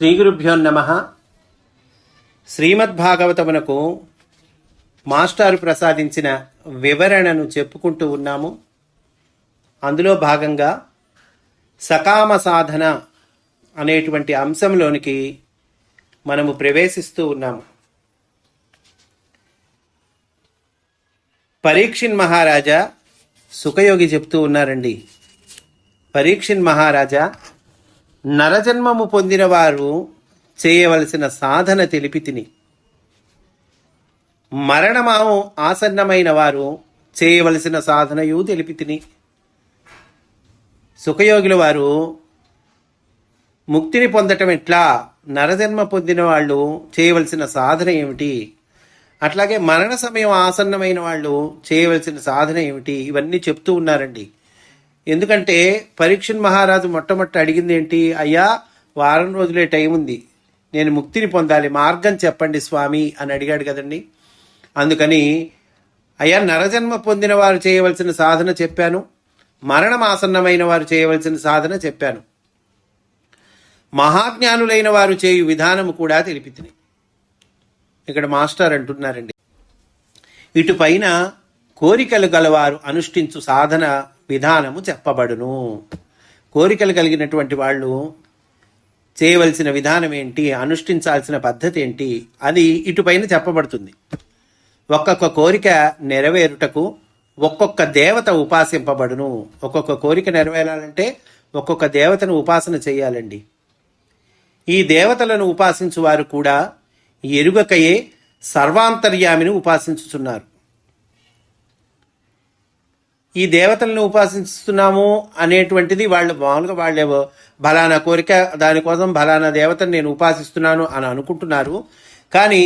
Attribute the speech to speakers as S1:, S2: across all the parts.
S1: శ్రీ గురుభ్యో నమః. శ్రీమద్భాగవతమునకు మాస్టారు ప్రసాదించిన వివరణను చెప్పుకుంటూ ఉన్నాము. అందులో భాగంగా సకామ సాధన అనేటువంటి అంశంలోనికి మనము ప్రవేశిస్తూ ఉన్నాము. పరీక్షిన్ మహారాజా సుఖయోగి చెప్తూ ఉన్నారండి. పరీక్షిన్ మహారాజా, నరజన్మము పొందిన వారు చేయవలసిన సాధన తెలిపి తిని, మరణమాము ఆసన్నమైన వారు చేయవలసిన సాధనయు తెలిపి తిని. సుఖయోగుల వారు ముక్తిని పొందటం ఎట్లా, నరజన్మ పొందిన వాళ్ళు చేయవలసిన సాధన ఏమిటి, అట్లాగే మరణ సమయం ఆసన్నమైన వాళ్ళు చేయవలసిన సాధన ఏమిటి, ఇవన్నీ చెప్తూ ఉన్నారండి. ఎందుకంటే పరీక్షణ్ మహారాజు మొట్టమొదటి అడిగింది ఏంటి? అయ్యా, వారం రోజులే టైం ఉంది, నేను ముక్తిని పొందాలి, మార్గం చెప్పండి స్వామి అని అడిగాడు కదండి. అందుకని అయ్యా, నరజన్మ పొందిన వారు చేయవలసిన సాధన చెప్పాను, మరణం ఆసన్నమైన వారు చేయవలసిన సాధన చెప్పాను, మహాజ్ఞానులైన వారు చేయు విధానము కూడా తెలిపితిని. ఇక్కడ మాస్టర్ అంటున్నారండి, ఇటుపైన కోరికలు గలవారు అనుష్ఠించు సాధన విధానము చెప్పబడును. కోరికలు కలిగినటువంటి వాళ్ళు చేయవలసిన విధానం ఏంటి, అనుష్ఠించాల్సిన పద్ధతి ఏంటి, అది ఇటుపైన చెప్పబడుతుంది. ఒక్కొక్క కోరిక నెరవేరుటకు ఒక్కొక్క దేవత ఉపాసింపబడును. ఒక్కొక్క కోరిక నెరవేరాలంటే ఒక్కొక్క దేవతను ఉపాసన చేయాలండి. ఈ దేవతలను ఉపాసించు వారు కూడా ఎరుగకయే సర్వాంతర్యామిని ఉపాసించుచున్నారు. ఈ దేవతలను ఉపాసిస్తున్నాము అనేటువంటిది వాళ్ళు మామూలుగా వాళ్ళే బలానా కోరిక, దానికోసం బలానా దేవతను నేను ఉపాసిస్తున్నాను అని అనుకుంటున్నారు. కానీ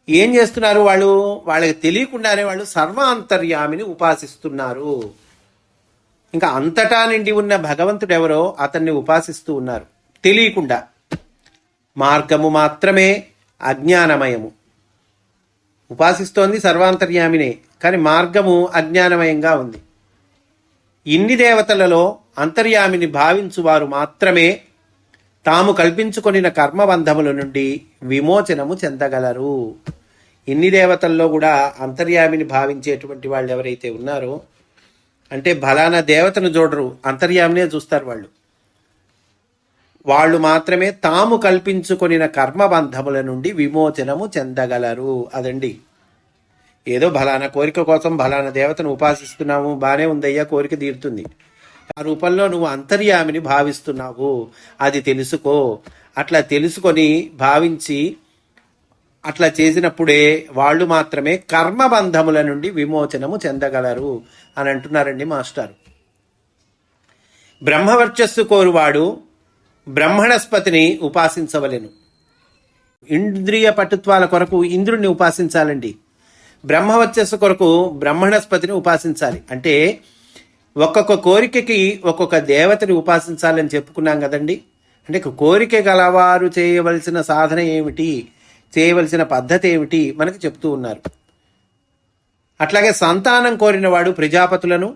S1: ఏం చేస్తున్నారు వాళ్ళు? వాళ్ళకి తెలియకుండానే వాళ్ళు సర్వాంతర్యామిని ఉపాసిస్తున్నారు. ఇంకా అంతటా నిండి ఉన్న భగవంతుడు ఎవరో అతన్ని ఉపాసిస్తూ ఉన్నారు తెలియకుండా. మార్గము మాత్రమే అజ్ఞానమయము. ఉపాసిస్తోంది సర్వాంతర్యామినే, కానీ మార్గము అజ్ఞానమయంగా ఉంది. ఇన్ని దేవతలలో అంతర్యామిని భావించువారు మాత్రమే తాము కల్పించుకొనిన కర్మబంధముల నుండి విమోచనము చెందగలరు. ఇన్ని దేవతల్లో కూడా అంతర్యామిని భావించేటువంటి వాళ్ళు ఎవరైతే ఉన్నారో, అంటే బలానా దేవతను చూడరు, అంతర్యామినే చూస్తారు వాళ్ళు మాత్రమే తాము కల్పించుకొనిన కర్మబంధముల నుండి విమోచనము చెందగలరు. అదండి, ఏదో బలానా కోరిక కోసం బలానా దేవతను ఉపాసిస్తున్నాము, బానే ఉందయ్యా, కోరిక తీరుతుంది, ఆ రూపంలో నువ్వు అంతర్యామిని భావిస్తున్నావు, అది తెలుసుకో. అట్లా తెలుసుకొని భావించి అట్లా చేసినప్పుడే వాళ్ళు మాత్రమే కర్మబంధముల నుండి విమోచనము చెందగలరు అని అంటున్నారండి మాస్టారు. బ్రహ్మవర్చస్సు కోరువాడు బ్రహ్మణస్పతిని ఉపాసించవలెను. ఇంద్రియ పటుత్వాల కొరకు ఇంద్రుడిని ఉపాసించాలండి. బ్రహ్మవర్చస్సు కొరకు బ్రహ్మణస్పతిని ఉపాసించాలి. అంటే ఒక్కొక్క కోరికకి ఒక్కొక్క దేవతని ఉపాసించాలని చెప్పుకున్నాం కదండి. అంటే కోరిక గలవారు చేయవలసిన సాధన ఏమిటి, చేయవలసిన పద్ధతి ఏమిటి మనకి చెప్తూ ఉన్నారు. అట్లాగే సంతానం కోరినవాడు ప్రజాపతులను,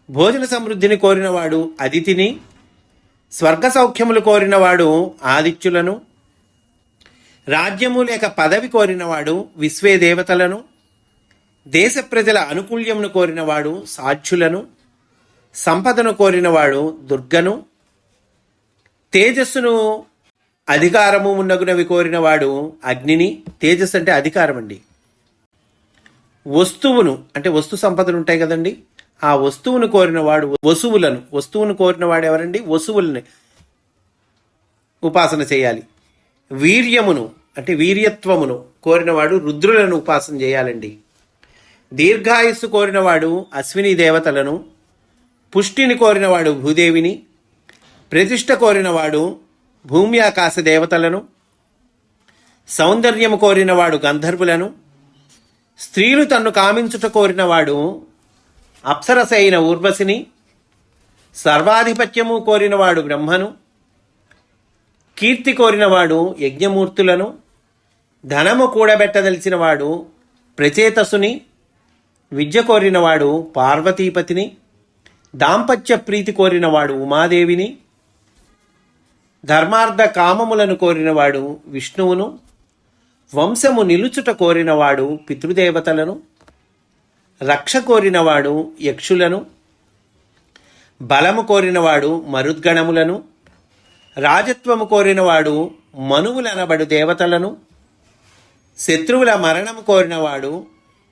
S1: భోజన సమృద్ధిని కోరినవాడు అదితిని, స్వర్గ సౌఖ్యములు కోరినవాడు ఆదిత్యులను, రాజ్యము లేక పదవి కోరినవాడు విశ్వే దేవతలను, దేశ ప్రజల అనుకూల్యమును కోరినవాడు సాధ్యులను, సంపదను కోరినవాడు దుర్గను, తేజస్సును అధికారము మున్నగునవి కోరినవాడు అగ్నిని. తేజస్సు అంటే అధికారం అండి. వస్తువును అంటే వస్తు సంపదలు ఉంటాయి కదండి, ఆ వస్తువును కోరినవాడు వసువులను. వస్తువును కోరినవాడు ఎవరండి? వసువుల్ని ఉపాసన చేయాలి. వీర్యమును అంటే వీర్యత్వమును కోరినవాడు రుద్రులను ఉపాసన చేయాలండి. దీర్ఘాయుస్సు కోరినవాడు అశ్విని దేవతలను, పుష్టిని కోరినవాడు భూదేవిని, ప్రతిష్ట కోరినవాడు భూమి ఆకాశ దేవతలను, సౌందర్యము కోరినవాడు గంధర్వులను, స్త్రీలు తన్ను కామించుట కోరినవాడు అప్సరస అయిన ఊర్వశిని, సర్వాధిపత్యము కోరినవాడు బ్రహ్మను, కీర్తి కోరినవాడు యజ్ఞమూర్తులను, ధనము కూడబెట్టదలిచినవాడు ప్రచేతసుని, విద్య కోరినవాడు పార్వతీపతిని, దాంపత్య ప్రీతి కోరినవాడు ఉమాదేవిని, ధర్మార్థ కామములను కోరినవాడు విష్ణువును, వంశము నిలుచుట కోరినవాడు పితృదేవతలను, రక్ష కోరినవాడు యక్షులను, బలము కోరినవాడు మరుద్గణములను, రాజత్వము కోరినవాడు మనువులనబడు దేవతలను, శత్రువుల మరణము కోరినవాడు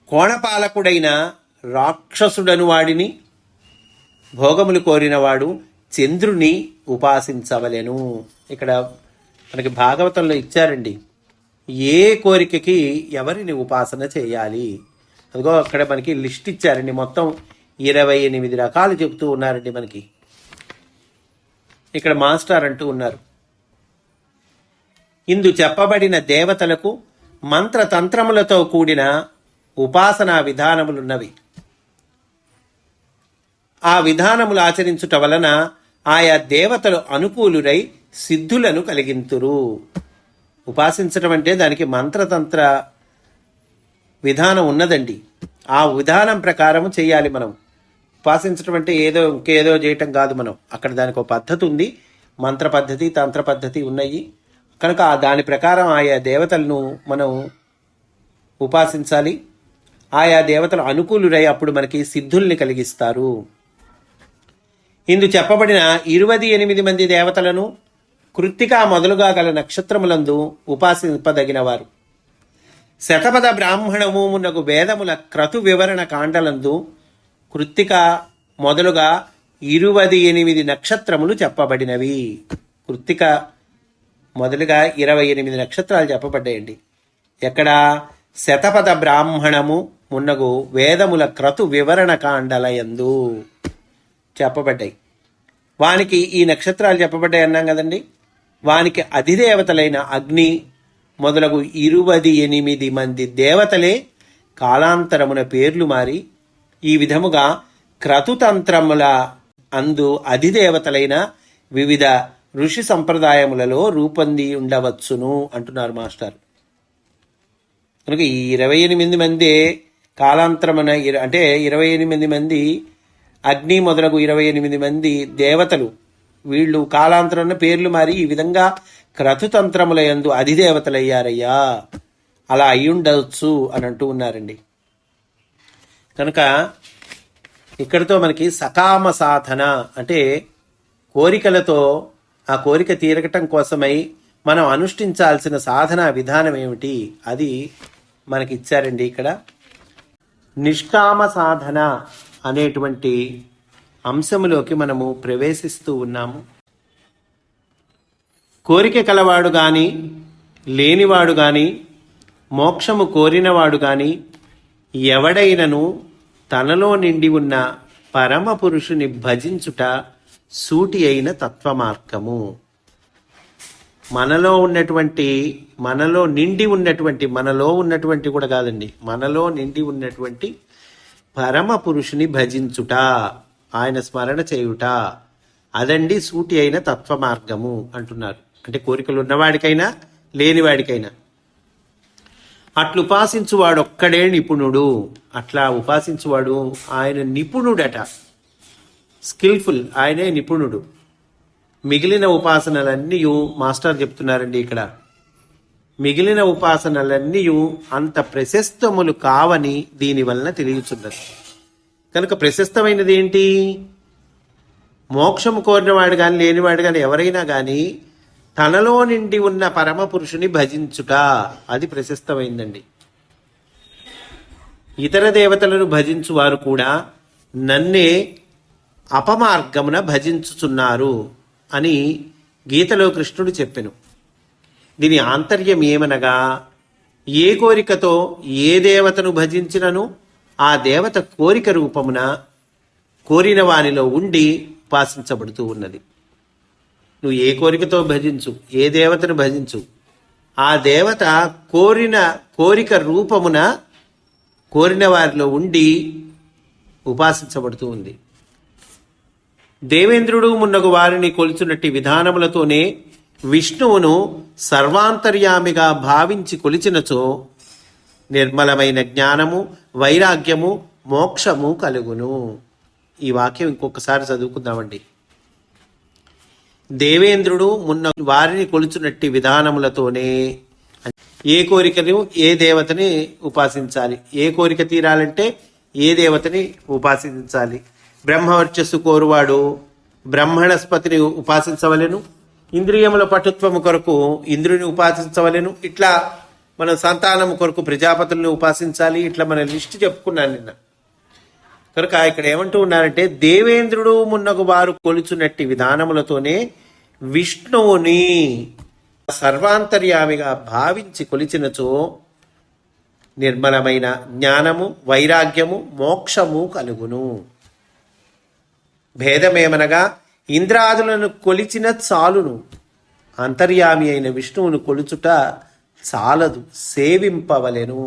S1: కోణపాలకుడైన రాక్షసుడను వాడిని, భోగములు కోరినవాడు చంద్రుని ఉపాసించవలెను. ఇక్కడ మనకి భాగవతంలో ఇచ్చారండి ఏ కోరికకి ఎవరిని ఉపాసన చేయాలి. అదిగో అక్కడ మనకి లిస్ట్ ఇచ్చారండి. మొత్తం 28 రకాలు చెబుతూ ఉన్నారండి మనకి. ఇక్కడ మాస్టర్ అంటూ ఉన్నారు, ఇందు చెప్పబడిన దేవతలకు మంత్రతంత్రములతో కూడిన ఉపాసనా విధానములున్నవి. ఆ విధానములు ఆచరించుట వలన ఆయా దేవతలు అనుకూలురై సిద్ధులను కలిగింతురు. ఉపాసించడం అంటే దానికి మంత్రతంత్ర విధానం ఉన్నదండి. ఆ విధానం ప్రకారం చేయాలి. మనం ఉపాసించడం అంటే ఇంకేదో చేయటం కాదు. మనం అక్కడ దానికి ఒక పద్ధతి ఉంది. మంత్ర పద్ధతి, తంత్ర పద్ధతి ఉన్నాయి. కనుక దాని ప్రకారం ఆయా దేవతలను మనం ఉపాసించాలి. ఆయా దేవతలు అనుకూలురై అప్పుడు మనకి సిద్ధుల్ని కలిగిస్తారు. ఇందు చెప్పబడిన 28 మంది దేవతలను కృత్తిక మొదలుగా గల నక్షత్రములందు ఉపాసింపదగినవారు. శతపథ బ్రాహ్మణము మున్నగు వేదముల క్రతు వివరణ కాండలందు కృత్తిక మొదలుగా 28 నక్షత్రములు చెప్పబడినవి. కృత్తిక మొదలుగా 28 నక్షత్రాలు చెప్పబడ్డాయండి. ఎక్కడ? శతపథ బ్రాహ్మణము మున్నగు వేదముల క్రతు వివరణ కాండలయందు చెప్పబడ్డాయి. వానికి ఈ నక్షత్రాలు చెప్పబడ్డాయి అన్నాం కదండి. వానికి అధిదేవతలైన అగ్ని మొదలగు 28 మంది దేవతలే కాలాంతరమున పేర్లు మారి ఈ విధముగా క్రతుతంత్రముల అందు అధిదేవతలైన వివిధ ఋషి సంప్రదాయములలో రూపొంది ఉండవచ్చును అంటున్నారు మాస్టర్. కనుక ఈ 28 మంది కాలాంతరమున అంటే 28 మంది అగ్ని మొదలగు 28 మంది దేవతలు వీళ్ళు కాలాంతరమున పేర్లు మారి ఈ విధంగా క్రతుతంత్రముల యందు అధిదేవతలయ్యారయ్యా, అలా అయ్యుండవచ్చు అని అంటూ ఉన్నారండి. కనుక ఇక్కడితో మనకి సకామ సాధన అంటే కోరికలతో ఆ కోరిక తీరగటం కోసమై మనం అనుష్ఠించాల్సిన సాధన విధానం ఏమిటి అది మనకి ఇచ్చారండి. ఇక్కడ నిష్కామ సాధన అనేటువంటి అంశములోకి మనము ప్రవేశిస్తూ ఉన్నాము. కోరిక కలవాడు గాని లేనివాడు గాని మోక్షము కోరినవాడు గాని ఎవడైనను తనలో నిండి ఉన్న పరమ పురుషుని భజించుట సూటి అయిన తత్వమార్గము. మనలో నిండి ఉన్నటువంటి కూడా కాదండి, మనలో నిండి ఉన్నటువంటి పరమ పురుషుని భజించుట, ఆయన స్మరణ చేయుట, అదండి సూటి అయిన తత్వ మార్గము అంటున్నారు. అంటే కోరికలు ఉన్నవాడికైనా లేనివాడికైనా అట్లు ఉపాసించువాడొక్కడే నిపుణుడు. అట్లా ఉపాసించువాడు ఆయన నిపుణుడట, స్కిల్ఫుల్, ఆయనే నిపుణుడు. మిగిలిన ఉపాసనలన్నీ మాస్టర్ చెప్తున్నారండి ఇక్కడ, మిగిలిన ఉపాసనలన్నీ అంత ప్రశస్తములు కావని దీనివలన తెలియచున్నది. కనుక ప్రశస్తమైనది ఏంటి? మోక్షము కోరినవాడు కానీ లేనివాడు కానీ ఎవరైనా కానీ తనలో నిండి ఉన్న పరమ పురుషుని భజించుట, అది ప్రశస్తమైందండి. ఇతర దేవతలను భజించువారు కూడా నన్నే అపమార్గమున భజించుచున్నారు అని గీతలో కృష్ణుడు చెప్పెను. దీని ఆంతర్యం ఏమనగా, ఏ కోరికతో ఏ దేవతను భజించినను ఆ దేవత కోరిక రూపమున కోరిన వానిలో ఉండి ఉపాసించబడుతూ ఉన్నది. నువ్వు ఏ కోరికతో భజించు, ఏ దేవతను భజించు, ఆ దేవత కోరిక రూపమున కోరిన వారిలో ఉండి ఉపాసించబడుతూ ఉంది. దేవేంద్రుడు మున్నగు వారిని కొలుచున్నట్టి విధానములతోనే విష్ణువును సర్వాంతర్యామిగా భావించి కొలిచినచో నిర్మలమైన జ్ఞానము, వైరాగ్యము, మోక్షము కలుగును. ఈ వాక్యం ఇంకొకసారి చదువుకుందామండి. దేవేంద్రుడు మున్న వారిని కొలుచునట్టి విధానములతోనే ఏ కోరికను ఏ దేవతని ఉపాసించాలి, ఏ కోరిక తీరాలంటే ఏ దేవతని ఉపాసించాలి. బ్రహ్మవర్చస్సు కోరువాడు బ్రహ్మణస్పతిని ఉపాసించవలెను, ఇంద్రియముల పటుత్వము కొరకు ఇంద్రుని ఉపాసించవలెను. ఇట్లా మన సంతానం కొరకు ప్రజాపతుల్ని ఉపాసించాలి. ఇట్లా మన లిస్టు చెప్పుకున్నాను నిన్న. కనుక ఇక్కడ ఏమంటూ ఉన్నారంటే దేవేంద్రుడు మున్నగు వారు కొలుచునట్టి విధానములతోనే విష్ణువుని సర్వాంతర్యామిగా భావించి కొలిచినచో నిర్మలమైన జ్ఞానము, వైరాగ్యము, మోక్షము కలుగును. భేదమేమనగా ఇంద్రాదులను కొలిచిన చాలును, అంతర్యామి అయిన విష్ణువును కొలుచుట చాలదు, సేవింపవలెను.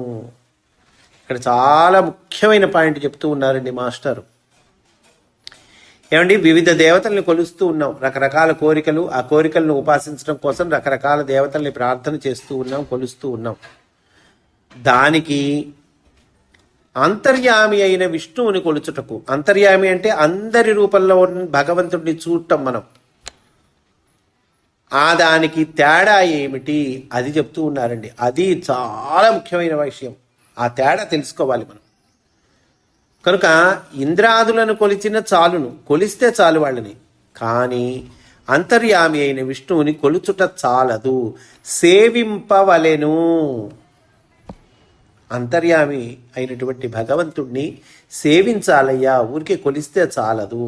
S1: ఇక్కడ చాలా ముఖ్యమైన పాయింట్ చెప్తూ ఉన్నారండి మాస్టారు. ఏమండి, వివిధ దేవతల్ని కొలుస్తూ ఉన్నాం, రకరకాల కోరికలు, ఆ కోరికలను ఉపాసించడం కోసం రకరకాల దేవతల్ని ప్రార్థన చేస్తూ ఉన్నాం, కొలుస్తూ ఉన్నాం. దానికి అంతర్యామి అయిన విష్ణువుని కొలుచుటకు, అంతర్యామి అంటే అందరి రూపంలో ఉన్న భగవంతుడిని చూడటం మనం, ఆ దానికి తేడా ఏమిటి అది చెప్తూ ఉన్నారండి. అది చాలా ముఖ్యమైన విషయం. ఆ తేడా తెలుసుకోవాలి మనం. కనుక ఇంద్రాదులను కొలిచిన చాలును, కొలిస్తే చాలు వాళ్ళని, కానీ అంతర్యామి అయిన విష్ణువుని కొలుచుట చాలదు, సేవింపవలెను. అంతర్యామి అయినటువంటి భగవంతుణ్ణి సేవించాలయ్యా, ఊరికే కొలిస్తే చాలదు.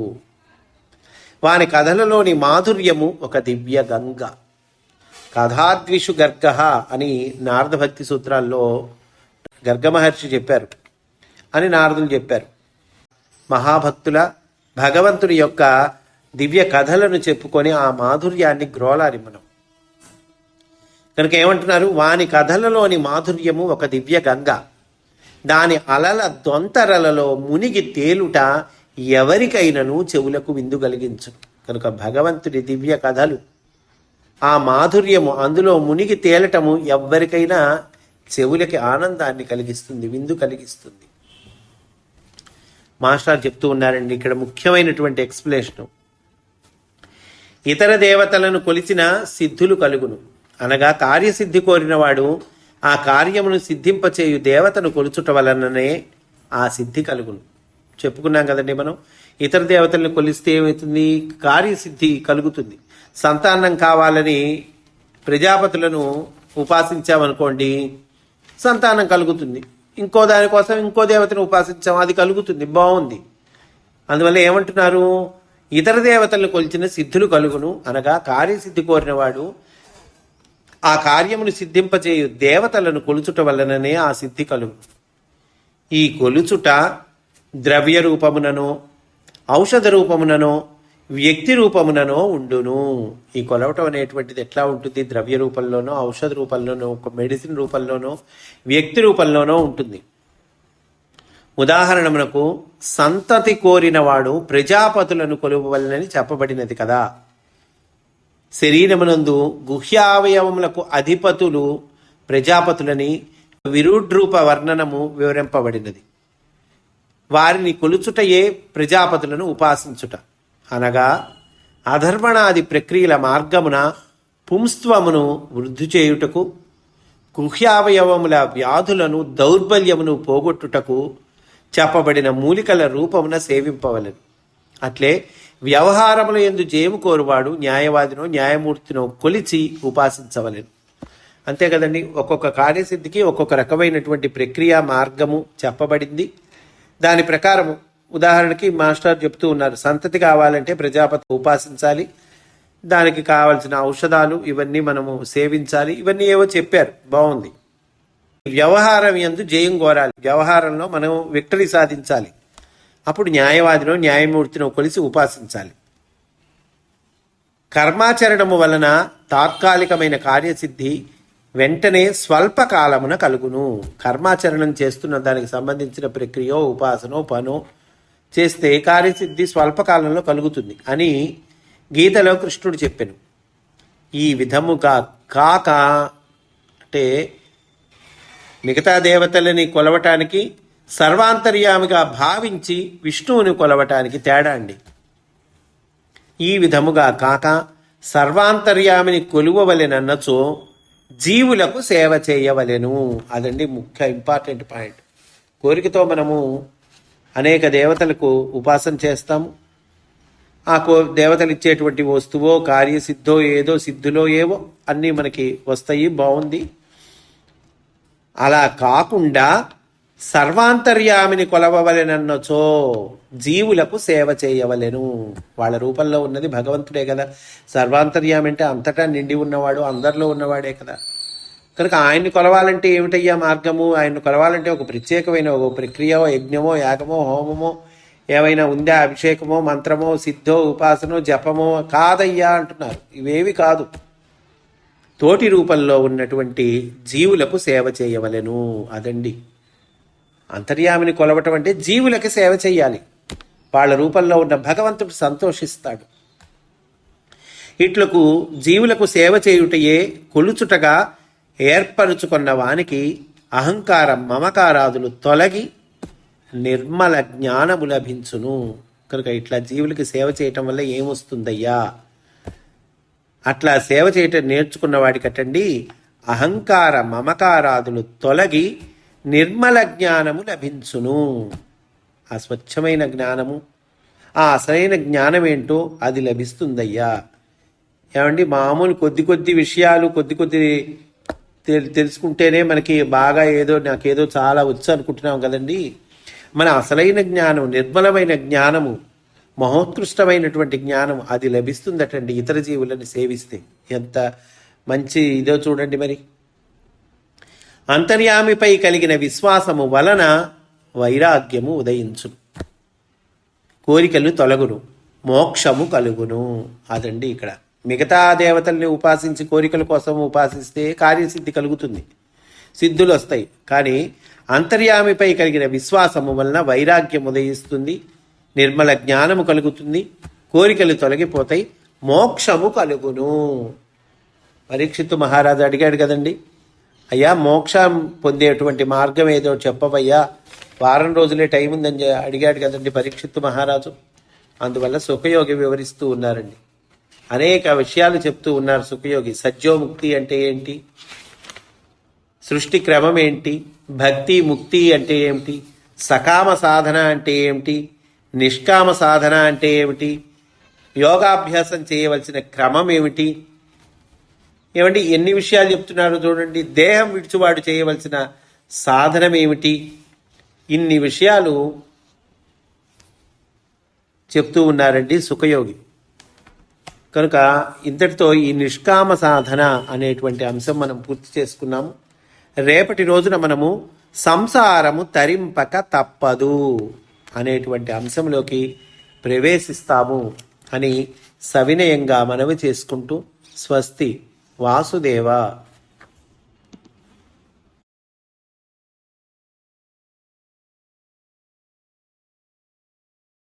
S1: వాని కథలలోని మాధుర్యము ఒక దివ్య గంగ. కథాద్విషు గర్గ అని నారద భక్తి సూత్రాల్లో గర్గ మహర్షి చెప్పారు అని నారదులు చెప్పారు. మహాభక్తుల భగవంతుడి యొక్క దివ్య కథలను చెప్పుకొని ఆ మాధుర్యాన్ని గ్రోలాలి మనం. కనుక ఏమంటున్నారు, వాని కథలలోని మాధుర్యము ఒక దివ్య గంగ, దాని అలల దొంతరలలో మునిగి తేలుట ఎవరికైనాను చెవులకు విందు కలిగించు. కనుక భగవంతుడి దివ్య కథలు, ఆ మాధుర్యము, అందులో మునిగి తేలటము ఎవరికైనా చెవులకి ఆనందాన్ని కలిగిస్తుంది, విందు కలిగిస్తుంది. మాస్టర్ చెప్తూ ఉన్నారండి ఇక్కడ ముఖ్యమైనటువంటి ఎక్స్ప్లెనేషన్. ఇతర దేవతలను కొలిచిన సిద్ధులు కలుగును, అనగా కార్యసిద్ధి కోరినవాడు ఆ కార్యమును సిద్ధింపచేయు దేవతను కొలుచుట వలననే ఆ సిద్ధి కలుగును. చెప్పుకున్నాం కదండి మనం, ఇతర దేవతలను కొలిస్తే ఏమవుతుంది, కార్యసిద్ధి కలుగుతుంది. సంతానం కావాలని ప్రజాపతులను ఉపాసించామనుకోండి, సంతానం కలుగుతుంది. ఇంకో దానికోసం ఇంకో దేవతను ఉపాసించాం, అది కలుగుతుంది, బాగుంది. అందువల్ల ఏమంటున్నారు, ఇతర దేవతలను కొలిచిన సిద్ధులు కలుగును, అనగా కార్యసిద్ధి కోరినవాడు ఆ కార్యమును సిద్ధింపచేయు దేవతలను కొలుచుట వలననే ఆ సిద్ధి కలుగు. ఈ కొలుచుట ద్రవ్య రూపముననో ఔషధ రూపముననో వ్యక్తి రూపముననో ఉండును. ఈ కొలవటం అనేటువంటిది ఎట్లా ఉంటుంది, ద్రవ్య రూపంలోనో ఔషధ రూపంలోనో ఒక మెడిసిన్ రూపంలోనో వ్యక్తి రూపంలోనో ఉంటుంది. ఉదాహరణమునకు సంతతి కోరినవాడు ప్రజాపతులను కొలువవలనని చెప్పబడినది కదా. శరీరమునందు గుహ్యావయవములకు అధిపతులు ప్రజాపతులని విరుడ్రూప వర్ణనము వివరింపబడినది. వారిని కొలుచుటయే ప్రజాపతులను ఉపాసించుట, అనగా అధర్మణాది ప్రక్రియల మార్గమున పుంస్త్వమును వృద్ధి చేయుటకు, గుహ్యావయవముల వ్యాధులను దౌర్బల్యమును పోగొట్టుటకు చెప్పబడిన మూలికల రూపమున సేవింపవలెను. అట్లే వ్యవహారముల యందు జయము కోరువాడు న్యాయవాదినో న్యాయమూర్తినో కొలిచి ఉపాసించవలెను. అంతే కదండి, ఒక్కొక్క కార్యసిద్ధికి ఒక్కొక్క రకమైనటువంటి ప్రక్రియ మార్గము చెప్పబడింది. దాని ప్రకారము ఉదాహరణకి మాస్టర్ చెప్తూ ఉన్నారు, సంతతి కావాలంటే ప్రజాపతి ఉపాసించాలి, దానికి కావలసిన ఔషధాలు ఇవన్నీ మనము సేవించాలి, ఇవన్నీ ఏవో చెప్పారు, బాగుంది. వ్యవహారం యందు జయం కోరాలి, వ్యవహారంలో మనం విక్టరీ సాధించాలి, అప్పుడు న్యాయవాదినో న్యాయమూర్తినో కొలిసి ఉపాసించాలి. కర్మాచరణము వలన తాత్కాలికమైన కార్యసిద్ధి వెంటనే స్వల్పకాలమున కలుగును. కర్మాచరణం చేస్తున్న దానికి సంబంధించిన ప్రక్రియో ఉపాసనో పనో చేస్తే కార్యసిద్ధి స్వల్పకాలంలో కలుగుతుంది అని గీతలో కృష్ణుడు చెప్పెను. ఈ విధముగా కాక అంటే మిగతా దేవతలని కొలవటానికి సర్వాంతర్యామిగా భావించి విష్ణువుని కొలవటానికి తేడా అండి. ఈ విధముగా కాక సర్వాంతర్యామిని కొలువవలెనన్నచో జీవులకు సేవ చేయవలెను. అదండి ముఖ్య ఇంపార్టెంట్ పాయింట్. కోరికతో మనము అనేక దేవతలకు ఉపాసన చేస్తాము. ఆ దేవతలు ఇచ్చేటువంటి వస్తువో కార్యసిద్ధో ఏదో సిద్ధులో ఏవో అన్నీ మనకి వస్తాయి, బాగుంది. అలా కాకుండా సర్వాంతర్యామిని కొలవవలెనన్నచో జీవులకు సేవ చేయవలెను. వాళ్ళ రూపంలో ఉన్నది భగవంతుడే కదా. సర్వాంతర్యామి అంటే అంతటా నిండి ఉన్నవాడు, అందరిలో ఉన్నవాడే కదా. కనుక ఆయన్ని కొలవాలంటే ఏమిటయ్యా మార్గము? ఆయన్ని కొలవాలంటే ఒక ప్రత్యేకమైన ఒక ప్రక్రియో, యజ్ఞమో, యాగమో, హోమమో ఏమైనా ఉందా? అభిషేకమో, మంత్రమో, సిద్ధో, ఉపాసనో, జపమో కాదయ్యా అంటున్నారు. ఇవేవి కాదు. తోటి రూపంలో ఉన్నటువంటి జీవులకు సేవ చేయవలెను. అదండి అంతర్యామిని కొలవటం అంటే జీవులకి సేవ చేయాలి. వాళ్ళ రూపంలో ఉన్న భగవంతుడు సంతోషిస్తాడు. ఇట్లకు జీవులకు సేవ చేయుటయే కొలుచుటగా ఏర్పరుచుకున్న వానికి అహంకారం మమకారాదులు తొలగి నిర్మల జ్ఞానము లభించును. కనుక ఇట్లా జీవులకి సేవ చేయటం వల్ల ఏమొస్తుందయ్యా? అట్లా సేవ చేయటం నేర్చుకున్న వాడికటండి అహంకార మమకారాదులు తొలగి నిర్మల జ్ఞానము లభించును. ఆ స్వచ్ఛమైన జ్ఞానము, ఆ అసలైన జ్ఞానం ఏంటో అది లభిస్తుందయ్యా. ఏమండి, మామూలు కొద్ది కొద్ది విషయాలు కొద్ది తెలుసుకుంటేనే మనకి బాగా ఏదో నాకేదో చాలా వచ్చు అనుకుంటున్నాం కదండి. మన అసలైన జ్ఞానం, నిర్మలమైన జ్ఞానము, మహోత్కృష్టమైనటువంటి జ్ఞానం అది లభిస్తుందటండి ఇతర జీవులను సేవిస్తే. ఎంత మంచి ఇదో చూడండి. మరి అంతర్యామిపై కలిగిన విశ్వాసము వలన వైరాగ్యము ఉదయించును, కోరికలు తొలగును, మోక్షము కలుగును. అదండి ఇక్కడ. మిగతా దేవతల్ని ఉపాసించి కోరికల కోసం ఉపాసిస్తే కార్యసిద్ధి కలుగుతుంది, సిద్ధులు వస్తాయి. కానీ అంతర్యామిపై కలిగిన విశ్వాసము వలన వైరాగ్యం ఉదయిస్తుంది, నిర్మల జ్ఞానము కలుగుతుంది, కోరికలు తొలగిపోతాయి, మోక్షము కలుగును. పరీక్షిత్తు మహారాజు అడిగాడు కదండి, అయ్యా మోక్షం పొందేటువంటి మార్గం ఏదో చెప్పవయ్యా, వారం రోజులే టైం ఉందని అడిగాడు కదండి పరీక్షిత్తు మహారాజు. అందువల్ల సుఖయోగి వివరిస్తూ ఉన్నారండి, అనేక విషయాలు చెప్తూ ఉన్నారు సుఖయోగి. సత్యోముక్తి అంటే ఏంటి, సృష్టి క్రమం ఏంటి, భక్తి ముక్తి అంటే ఏమిటి, సకామ సాధన అంటే ఏమిటి, నిష్కామ సాధన అంటే ఏమిటి, యోగాభ్యాసం చేయవలసిన క్రమం ఏమిటి, ఏమండి ఎన్ని విషయాలు చెప్తున్నారు చూడండి. దేహం విడిచివాడు చేయవలసిన సాధనం ఏమిటి, ఇన్ని విషయాలు చెప్తూ ఉన్నారండి సుఖయోగి. కనుక ఇంతటితో ఈ నిష్కామ సాధన అనేటువంటి అంశం మనం పూర్తి చేసుకున్నాము. రేపటి రోజున మనము సంసారము తరింపక తప్పదు అనేటువంటి అంశంలోకి ప్రవేశిస్తాము అని సవినయంగా మనవి చేసుకుంటూ స్వస్తి. వాసుదేవ.